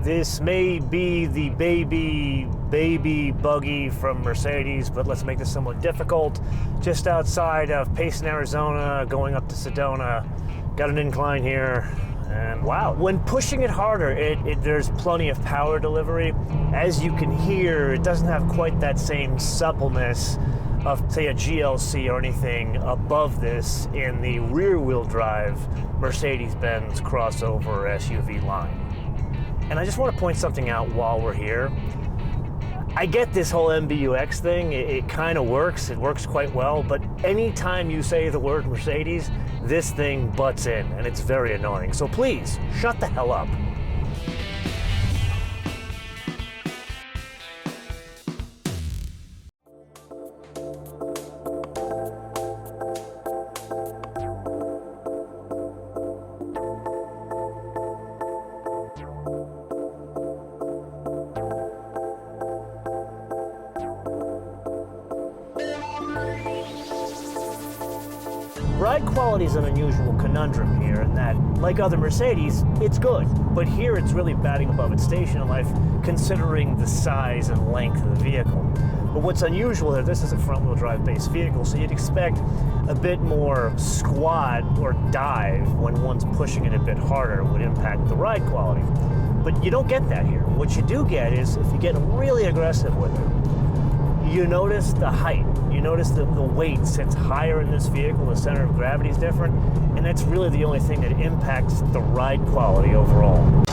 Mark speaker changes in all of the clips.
Speaker 1: This may be the baby buggy from Mercedes, but let's make this somewhat difficult. Just outside of Payson, Arizona, going up to Sedona. Got an incline here, and wow. When pushing it harder, there's plenty of power delivery. As you can hear, it doesn't have quite that same suppleness of, say, a GLC or anything above this in the rear-wheel drive Mercedes Benz crossover SUV line. And I just want to point something out while we're here. I get this whole MBUX thing, it kind of works, it works quite well, but anytime you say the word Mercedes, this thing butts in, and it's very annoying. So please, shut the hell up. Ride quality is an unusual conundrum here in that, like other Mercedes, it's good. But here it's really batting above its station in life, considering the size and length of the vehicle. But what's unusual here, this is a front-wheel drive based vehicle, so you'd expect a bit more squat or dive when one's pushing it a bit harder would impact the ride quality. But you don't get that here. What you do get is, if you get really aggressive with it, you notice the height. You notice the weight sits higher in this vehicle, the center of gravity is different, and that's really the only thing that impacts the ride quality overall.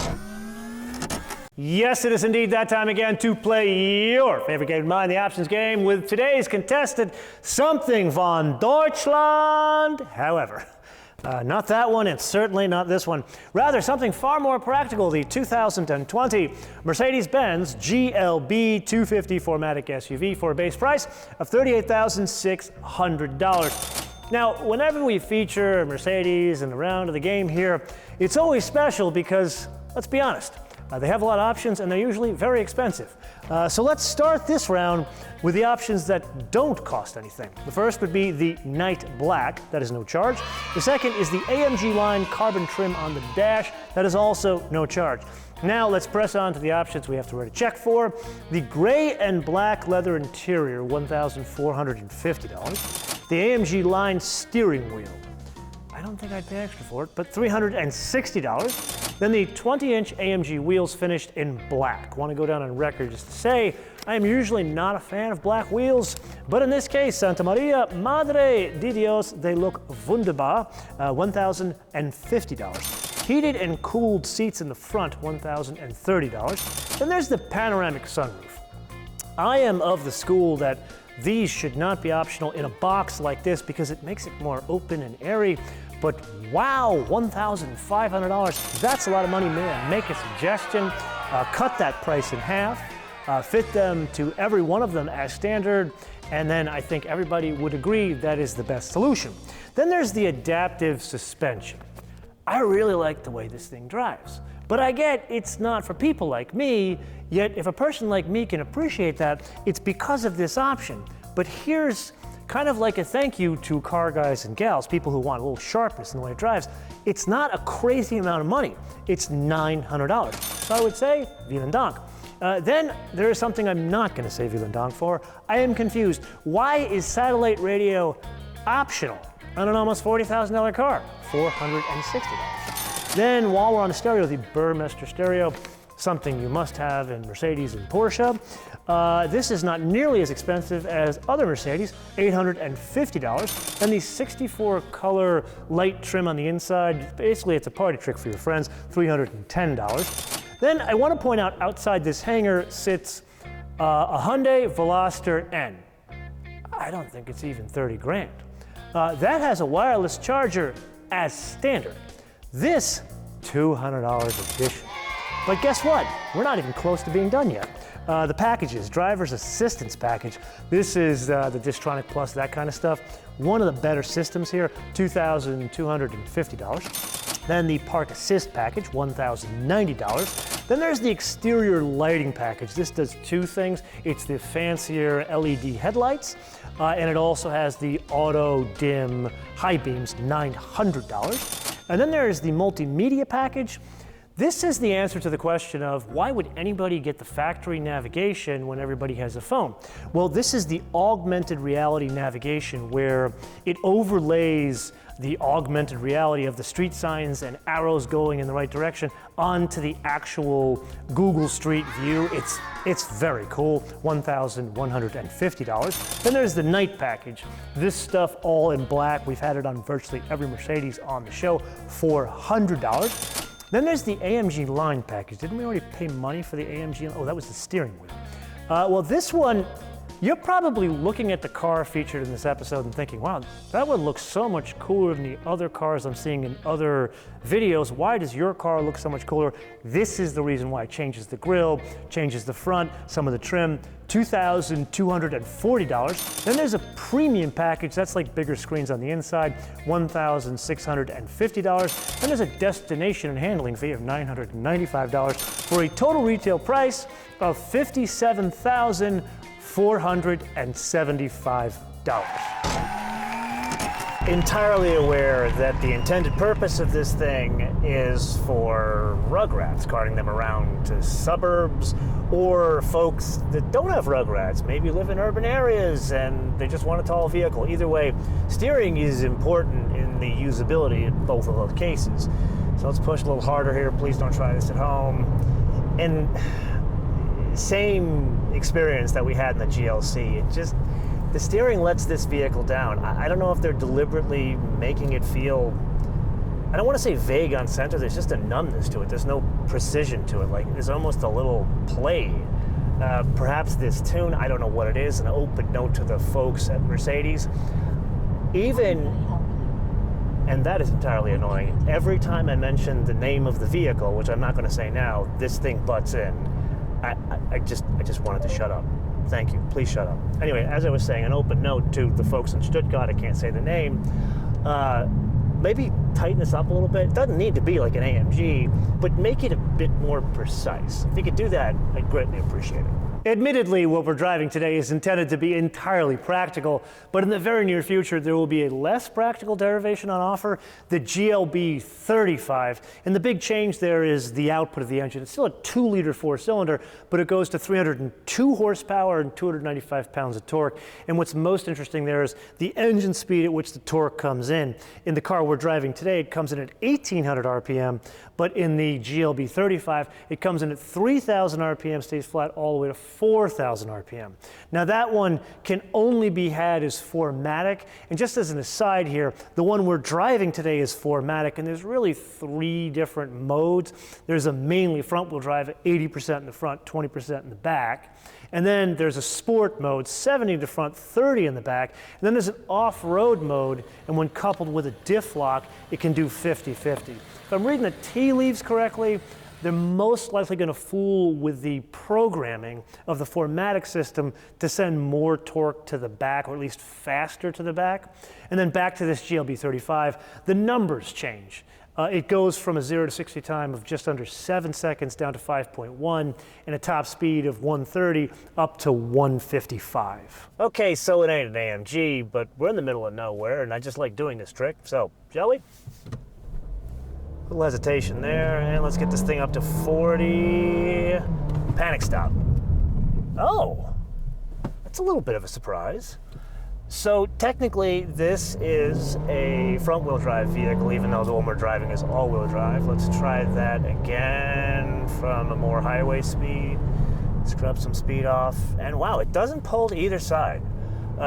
Speaker 1: Yes, it is indeed that time again to play your favorite game of mine, the options game, with today's contestant, something von Deutschland. However, not that one, and certainly not this one. Rather, something far more practical, the 2020 Mercedes Benz GLB 250 4MATIC SUV for a base price of $38,600. Now, whenever we feature Mercedes in the round of the game here, it's always special because, let's be honest, they have a lot of options and they're usually very expensive. So let's start this round with the options that don't cost anything. The first would be the Night Black, that is no charge. The second is the AMG Line carbon trim on the dash, that is also no charge. Now let's press on to the options we have to write a check for. The gray and black leather interior, $1,450. The AMG Line steering wheel, I don't think I'd pay extra for it, but $360. Then the 20-inch AMG wheels finished in black. Want to go down on record just to say, I am usually not a fan of black wheels, but in this case, Santa Maria Madre de Dios, they look wunderbar, $1,050. Heated and cooled seats in the front, $1,030. Then there's the panoramic sunroof. I am of the school that these should not be optional in a box like this because it makes it more open and airy. But wow, $1,500. That's a lot of money, man. Make a suggestion, cut that price in half, fit them to every one of them as standard, and then I think everybody would agree that is the best solution. Then there's the adaptive suspension. I really like the way this thing drives, but I get it's not for people like me, yet if a person like me can appreciate that, it's because of this option. But here's kind of like a thank you to car guys and gals, people who want a little sharpness in the way it drives. It's not a crazy amount of money. It's $900. So I would say, vielen Dank. Then there is something I'm not going to say vielen Dank for. I am confused. Why is satellite radio optional on an almost $40,000 car? $460. Then while we're on the stereo, the Burmester stereo, something you must have in Mercedes and Porsche. This is not nearly as expensive as other Mercedes, $850. And the 64 color light trim on the inside, basically it's a party trick for your friends, $310. Then I want to point out outside this hangar sits a Hyundai Veloster N. I don't think it's even 30 grand. That has a wireless charger as standard. This, $200 addition. But guess what? We're not even close to being done yet. The packages, driver's assistance package. This is the Distronic Plus, that kind of stuff. One of the better systems here, $2,250. Then the Park Assist package, $1,090. Then there's the exterior lighting package. This does two things. It's the fancier LED headlights, and it also has the auto dim high beams, $900. And then there's the multimedia package. This is the answer to the question of why would anybody get the factory navigation when everybody has a phone? Well, this is the augmented reality navigation where it overlays the augmented reality of the street signs and arrows going in the right direction onto the actual Google Street View. It's very cool, $1,150. Then there's the night package. This stuff all in black. We've had it on virtually every Mercedes on the show, $400. Then there's the Amg Line Package. Didn't we already pay money for the Amg? Oh, that was the steering wheel. Well, this one, you're probably looking at the car featured in this episode and thinking, wow, that one looks so much cooler than the other cars I'm seeing in other videos. Why does your car look so much cooler? This is the reason why. It changes the grille, changes the front, some of the trim, $2,240. Then there's a premium package. That's like bigger screens on the inside, $1,650. Then there's a destination and handling fee of $995 for a total retail price of $57,475. Entirely aware that the intended purpose of this thing is for rugrats, carting them around to suburbs, or folks that don't have rugrats, maybe live in urban areas and they just want a tall vehicle. Either way, steering is important in the usability in both of those cases. So let's push a little harder here. Please don't try this at home. And same experience that we had in the GLC. The steering lets this vehicle down. I don't know if they're deliberately making it feel, I don't want to say vague on center, there's just a numbness to it. There's no precision to it. Like, there's almost a little play. Perhaps this tune, I don't know what it is, an open note to the folks at Mercedes. And that is entirely annoying. Every time I mention the name of the vehicle, which I'm not going to say now, this thing butts in. I just wanted to shut up. Thank you. Please shut up. Anyway, as I was saying, an open note to the folks in Stuttgart, I can't say the name, maybe tighten this up a little bit. It doesn't need to be like an AMG, but make it a bit more precise. If you could do that, I'd greatly appreciate it. Admittedly, what we're driving today is intended to be entirely practical, but in the very near future, there will be a less practical derivation on offer, the GLB 35. And the big change there is the output of the engine. It's still a 2-liter 4-cylinder, but it goes to 302 horsepower and 295 pounds of torque. And what's most interesting there is the engine speed at which the torque comes in. In the car we're driving today, it comes in at 1,800 RPM, but in the GLB 35, it comes in at 3,000 RPM, stays flat all the way to 4,000 RPM. Now that one can only be had as 4MATIC, and just as an aside here, the one we're driving today is 4MATIC, and there's really 3 different modes. There's a mainly front-wheel drive, 80% in the front, 20% in the back. And then there's a sport mode, 70 in the front, 30 in the back. And then there's an off-road mode, and when coupled with a diff lock, it can do 50-50. If I'm reading the tea leaves correctly, they're most likely going to fool with the programming of the 4MATIC system to send more torque to the back, or at least faster to the back. And then back to this GLB 35, the numbers change. It goes from a 0 to 60 time of just under 7 seconds down to 5.1 and a top speed of 130 up to 155. Okay, so it ain't an AMG, but we're in the middle of nowhere and I just like doing this trick, so shall we? A little hesitation there, and let's get this thing up to 40. Panic stop. Oh, that's a little bit of a surprise. So technically, this is a front-wheel drive vehicle, even though the one we're driving is all-wheel drive. Let's try that again from a more highway speed. Scrub some speed off, and wow, it doesn't pull to either side.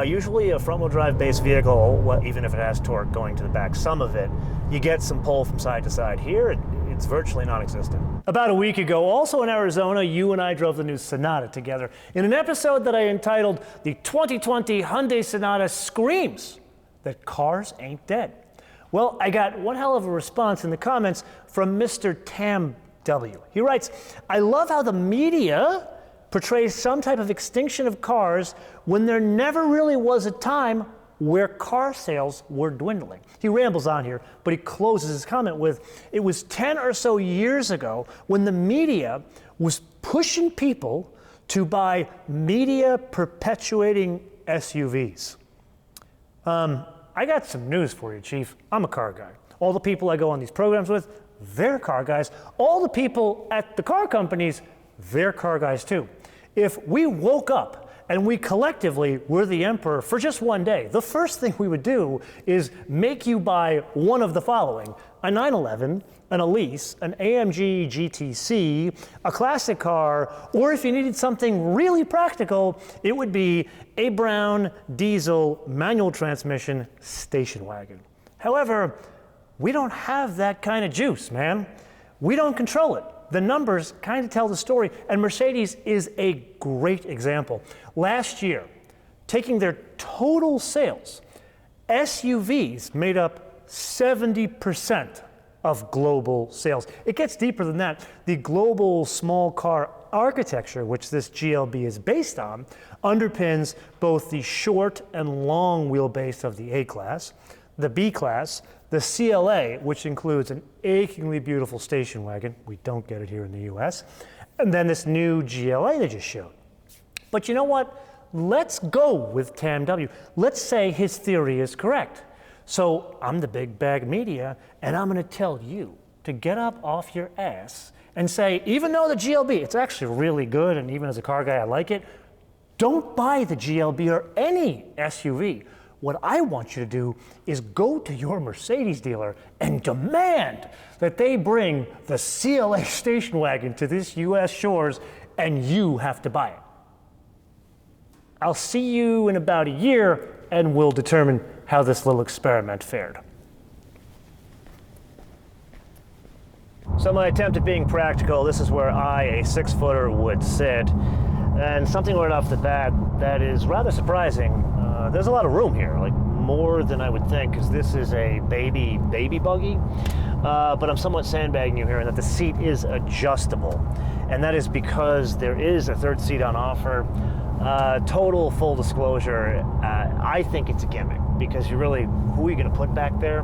Speaker 1: Usually a front-wheel drive based vehicle, even if it has torque going to the back, some of it, you get some pull from side to side. Here, it's virtually non-existent. About a week ago, also in Arizona, you and I drove the new Sonata together in an episode that I entitled The 2020 Hyundai Sonata Screams That Cars Ain't Dead. Well, I got one hell of a response in the comments from Mr. Tam W. He writes, I love how the media portrays some type of extinction of cars when there never really was a time where car sales were dwindling. He rambles on here, but he closes his comment with, it was 10 or so years ago when the media was pushing people to buy media perpetuating SUVs. I got some news for you, Chief. I'm a car guy. All the people I go on these programs with, their car guys. All the people at the car companies, they're car guys too. If we woke up and we collectively were the emperor for just one day, the first thing we would do is make you buy one of the following: a 911, an Elise, an AMG GTC, a classic car, or if you needed something really practical, it would be a brown diesel manual transmission station wagon. However, we don't have that kind of juice, man. We don't control it. The numbers kind of tell the story, and Mercedes is a great example. Last year, taking their total sales, SUVs made up 70% of global sales. It gets deeper than that. The global small car architecture, which this GLB is based on, underpins both the short and long wheelbase of the A-Class, the B-Class, the CLA, which includes an achingly beautiful station wagon. We don't get it here in the US. And then this new GLA they just showed. But you know what? Let's go with TAMW. Let's say his theory is correct. So I'm the big bag media, and I'm gonna tell you to get up off your ass and say, even though the GLB, it's actually really good, and even as a car guy, I like it, don't buy the GLB or any SUV. What I want you to do is go to your Mercedes dealer and demand that they bring the CLA station wagon to this US shores, and you have to buy it. I'll see you in about a year, and we'll determine how this little experiment fared. So my attempt at being practical, this is where I, a 6-footer, would sit. And something right off the bat that is rather surprising. There's a lot of room here, like more than I would think, because this is a baby buggy. But I'm somewhat sandbagging you here in that the seat is adjustable. And that is because there is a third seat on offer. Total full disclosure, I think it's a gimmick, because who are you going to put back there?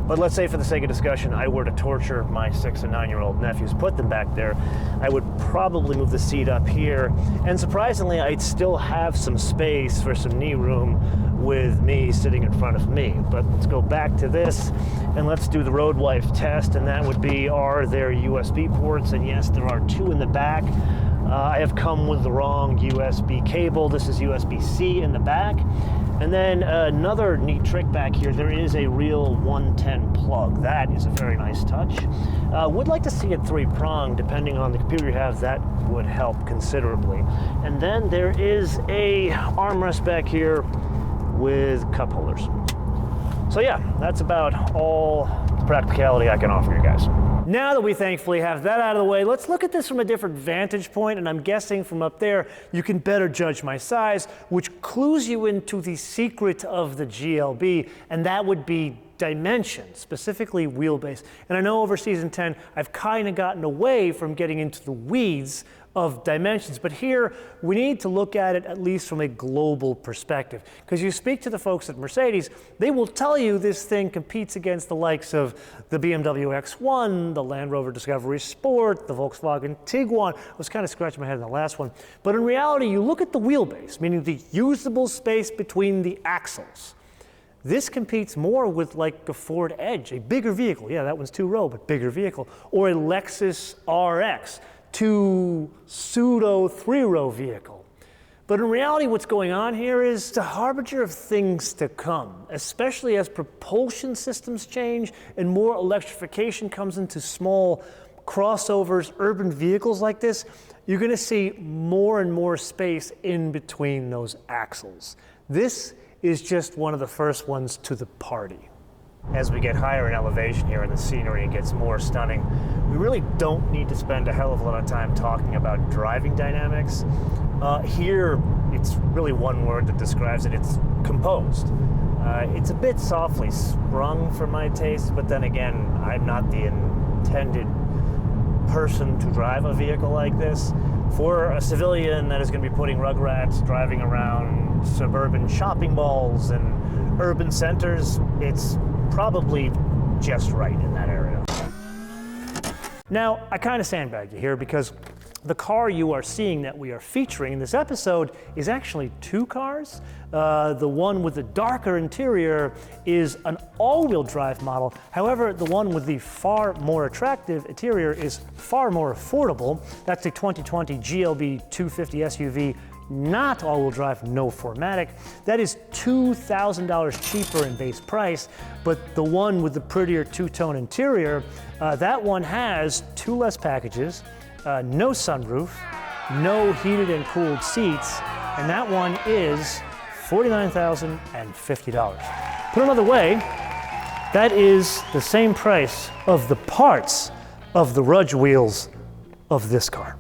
Speaker 1: But let's say for the sake of discussion, I were to torture my 6 and 9-year-old nephews, put them back there, I would probably move the seat up here, and surprisingly, I'd still have some space for some knee room with me sitting in front of me. But let's go back to this, and let's do the road wife test, and that would be, are there USB ports? And yes, there are 2 in the back. I have come with the wrong USB cable. This is USB-C in the back. And then another neat trick back here, there is a real 110 plug. That is a very nice touch. Would like to see it 3-pronged. Depending on the computer you have, that would help considerably. And then there is a armrest back here with cup holders. So yeah, that's about all the practicality I can offer you guys. Now that we thankfully have that out of the way, let's look at this from a different vantage point, and I'm guessing from up there you can better judge my size, which clues you into the secret of the GLB, and that would be dimension, specifically wheelbase. And I know over season 10 I've kind of gotten away from getting into the weeds of dimensions, but here we need to look at it at least from a global perspective, because you speak to the folks at Mercedes, they will tell you this thing competes against the likes of the BMW X1, the Land Rover Discovery Sport, the Volkswagen Tiguan. I was kind of scratching my head in the last one, but in reality you look at the wheelbase, meaning the usable space between the axles. This competes more with like a Ford Edge, a bigger vehicle. Yeah, that one's 2-row, but bigger vehicle. Or a Lexus RX, pseudo 3-row vehicle. But in reality, what's going on here is the harbinger of things to come, especially as propulsion systems change and more electrification comes into small crossovers, urban vehicles like this. You're gonna see more and more space in between those axles. This is just one of the first ones to the party. As we get higher in elevation here and the scenery gets more stunning, we really don't need to spend a hell of a lot of time talking about driving dynamics. Here, it's really one word that describes it. It's composed. It's a bit softly sprung for my taste, but then again, I'm not the intended person to drive a vehicle like this. For a civilian that is going to be putting rugrats driving around suburban shopping malls and urban centers, it's probably just right in that area. Now, I kind of sandbagged you here because The car you are seeing that we are featuring in this episode is actually two cars. The one with the darker interior is an all-wheel drive model. However, the one with the far more attractive interior is far more affordable. That's the 2020 GLB 250 SUV, not all-wheel drive, no 4MATIC. That is $2,000 cheaper in base price, but the one with the prettier two-tone interior, that one has two less packages, no sunroof, no heated and cooled seats, and that one is $49,050. Put another way, that is the same price of the parts of the Rudge wheels of this car.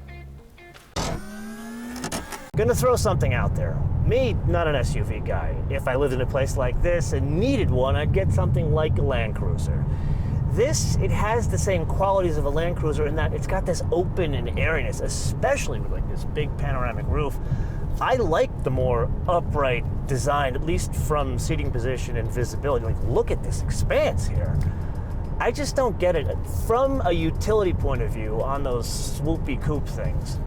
Speaker 1: Gonna throw something out there. Me, not an SUV guy. If I lived in a place like this and needed one, I'd get something like a Land Cruiser. This, it has the same qualities of a Land Cruiser in that it's got this open and airiness, especially with like this big panoramic roof. I like the more upright design, at least from seating position and visibility. Like, look at this expanse here. I just don't get it. From a utility point of view on those swoopy coupe things,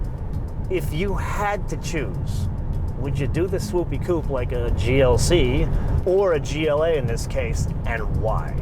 Speaker 1: if you had to choose, would you do the swoopy coupe like a GLC or a GLA in this case, and why?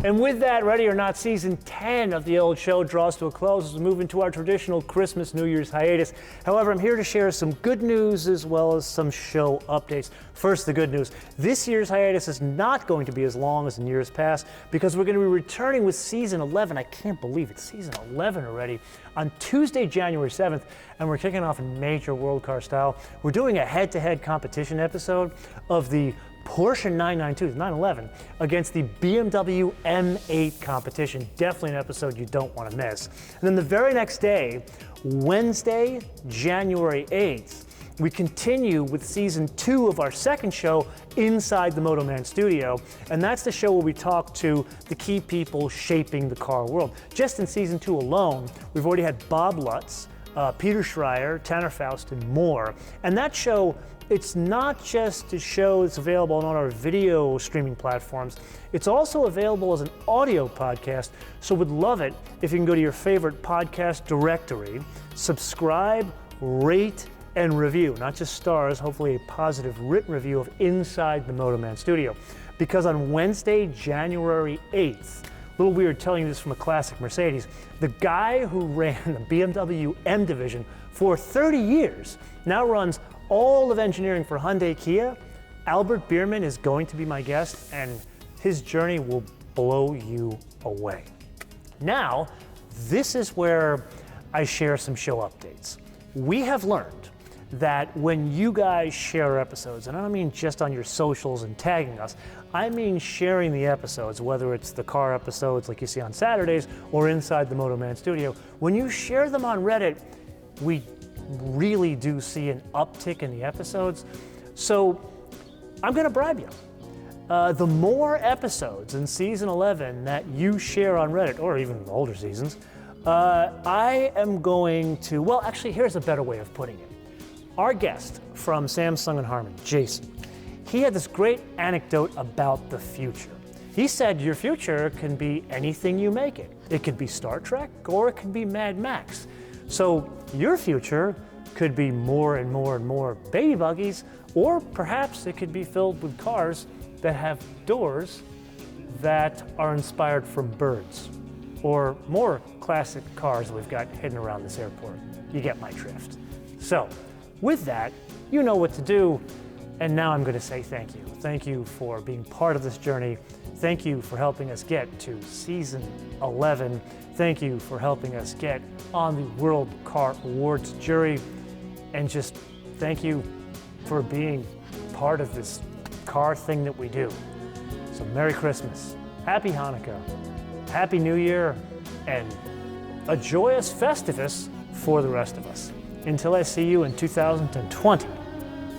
Speaker 1: And with that, ready or not, season 10 of the old show draws to a close as we move into our traditional Christmas, New Year's hiatus. However, I'm here to share some good news as well as some show updates. First, the good news. This year's hiatus is not going to be as long as in years past because we're going to be returning with season 11. I can't believe it's season 11 already. On Tuesday, January 7th, and we're kicking off in major World Car style. We're doing a head-to-head competition episode of the Porsche 992, 911, against the BMW M8 competition. Definitely an episode you don't want to miss. And then the very next day, Wednesday, January 8th, we continue with season 2 of our second show, Inside the MotoMan Studio. And that's the show where we talk to the key people shaping the car world. Just in season 2 alone, we've already had Bob Lutz, Peter Schreier, Tanner Faust, and more. And that show, it's not just a show that's available on all our video streaming platforms. It's also available as an audio podcast, so would love it if you can go to your favorite podcast directory, subscribe, rate, and review, not just stars, hopefully a positive written review of Inside the MotoMan Studio. Because on Wednesday, January 8th, a little weird telling you this from a classic Mercedes, the guy who ran the BMW M division for 30 years now runs all of engineering for Hyundai Kia. Albert Bierman is going to be my guest, and his journey will blow you away. Now, this is where I share some show updates. We have learned that when you guys share episodes, and I don't mean just on your socials and tagging us, I mean sharing the episodes, whether it's the car episodes like you see on Saturdays or Inside the MotoMan Studio. When you share them on Reddit, we really do see an uptick in the episodes. So I'm gonna bribe you. The more episodes in season 11 that you share on Reddit, or even older seasons, I am going to, well, actually, here's a better way of putting it. Our guest from Samsung & Harmony, Jason, he had this great anecdote about the future. He said your future can be anything you make it. It could be Star Trek, or it could be Mad Max. So your future could be more and more and more baby buggies, or perhaps it could be filled with cars that have doors that are inspired from birds, or more classic cars that we've got hidden around this airport. You get my drift. So with that, you know what to do. And now I'm going to say thank you. Thank you for being part of this journey. Thank you for helping us get to season 11. Thank you for helping us get on the World Car Awards jury. And just thank you for being part of this car thing that we do. So Merry Christmas, Happy Hanukkah, Happy New Year, and a joyous Festivus for the rest of us. Until I see you in 2020,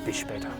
Speaker 1: bis später.